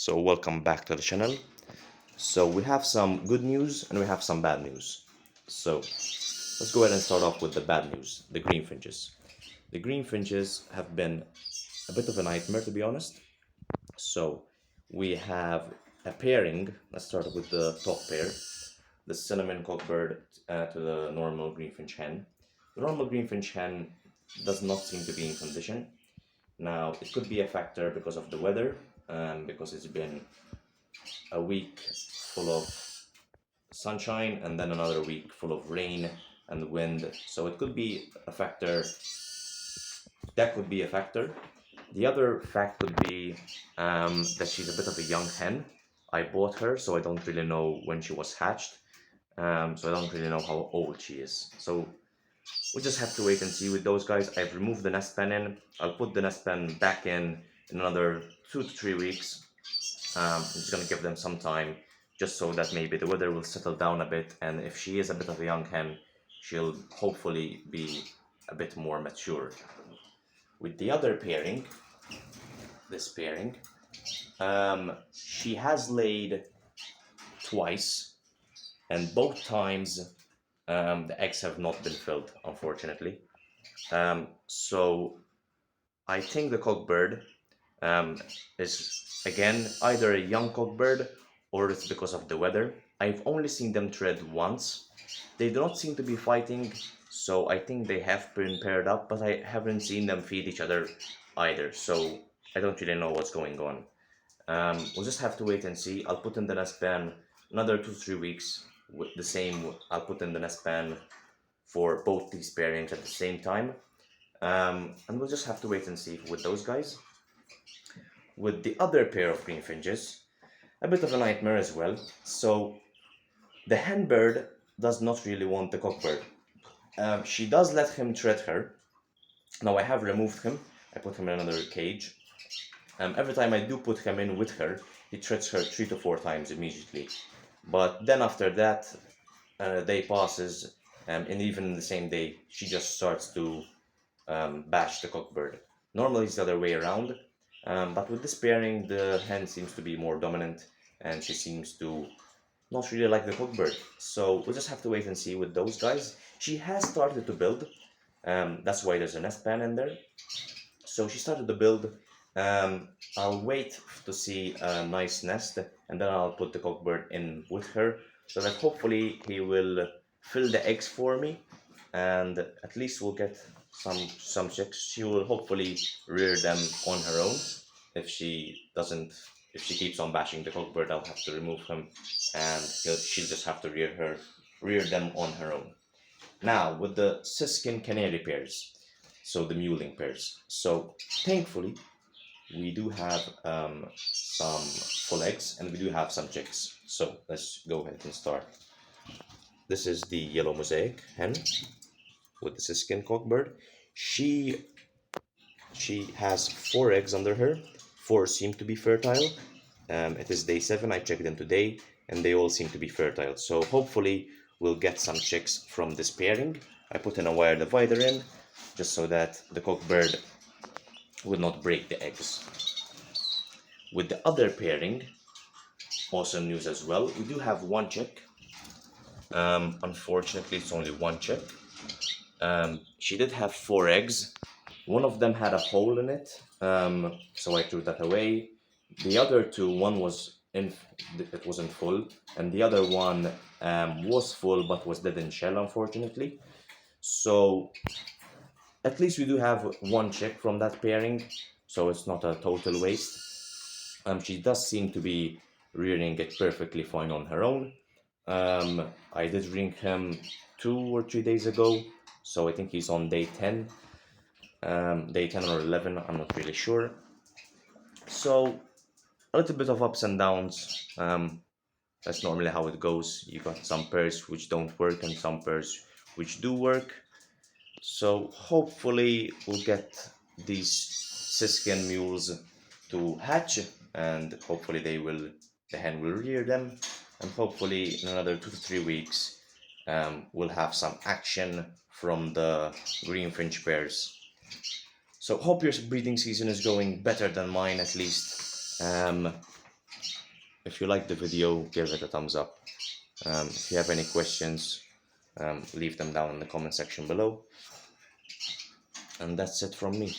So welcome back to the channel. So we have some good news and we have some bad news. So let's go ahead and start off with the bad news, the green finches. The green finches have been a bit of a nightmare, to be honest. So we have a pairing. Let's start with the top pair, the cinnamon cockbird to the normal greenfinch hen. The normal greenfinch hen does not seem to be in condition. Now, it could be a factor because of the weather, because it's been a week full of sunshine and then another week full of rain and wind. So it could be a factor. That could be a factor. The other fact could be that she's a bit of a young hen. I bought her, so I don't really know when she was hatched. So I don't really know how old she is. So we'll just have to wait and see with those guys. I've removed the nest pen in. I'll put the nest pen back in another 2 to 3 weeks. I'm just going to give them some time just so that maybe the weather will settle down a bit, and if she is a bit of a young hen, she'll hopefully be a bit more mature. With the other pairing, this pairing, she has laid twice, and both times the eggs have not been filled, unfortunately. So I think the cockbird is again either a young cockbird or it's because of the weather. I've only seen them tread once. They do not seem to be fighting, so I think they have been paired up, but I haven't seen them feed each other either, so I don't really know what's going on. We'll just have to wait and see. I'll put in the nest pan another 2 to 3 weeks with the same. I'll put in the nest pan for both these pairings at the same time. And we'll just have to wait and see with those guys. With the other pair of green finches, a bit of a nightmare as well. So the hen bird does not really want the cockbird. She does let him tread her. Now I have removed him. I put him in another cage. Every time I do put him in with her, he treads her 3 to 4 times immediately. But then after that, a day passes, and even in the same day, she just starts to bash the cockbird. Normally it's the other way around, but with this pairing, the hen seems to be more dominant, and she seems to not really like the cockbird. So we'll just have to wait and see with those guys. She has started to build. That's why there's a nest pan in there. So she started to build. I'll wait to see a nice nest, and then I'll put the cockbird in with her, so that hopefully he will fill the eggs for me, and at least we'll get some chicks. She will hopefully rear them on her own. If she doesn't, if she keeps on bashing the cockbird, I'll have to remove him, and she'll just have to rear them on her own. Now with the siskin canary pairs, so the muling pairs. So thankfully we do have some full eggs and we do have some chicks. So let's go ahead and start. This is the yellow mosaic hen with the siskin cockbird. She has 4 eggs under her. 4 seem to be fertile. It is day 7. I checked them today, and they all seem to be fertile. So hopefully we'll get some chicks from this pairing. I put in a wire divider in, just so that the cockbird will not break the eggs. With the other pairing, awesome news as well. We do have 1 chick. Unfortunately, it's only 1 chick. She did have 4 eggs. One of them had a hole in it, so I threw that away. The other 2, one was it wasn't full, and the other one was full but was dead in shell, unfortunately. So at least we do have 1 chick from that pairing, so it's not a total waste. She does seem to be rearing it perfectly fine on her own. I did ring him 2 or 3 days ago, so I think he's on day 10. Day 10 or 11, I'm not really sure. So a little bit of ups and downs. That's normally how it goes. You got some pairs which don't work and some pairs which do work. So hopefully we'll get these siskin mules to hatch, and hopefully the hen will rear them, and hopefully in another 2 to 3 weeks we'll have some action from the greenfinch pairs. So hope your breeding season is going better than mine, at least. If you like the video, give it a thumbs up. If you have any questions, leave them down in the comment section below. And that's it from me.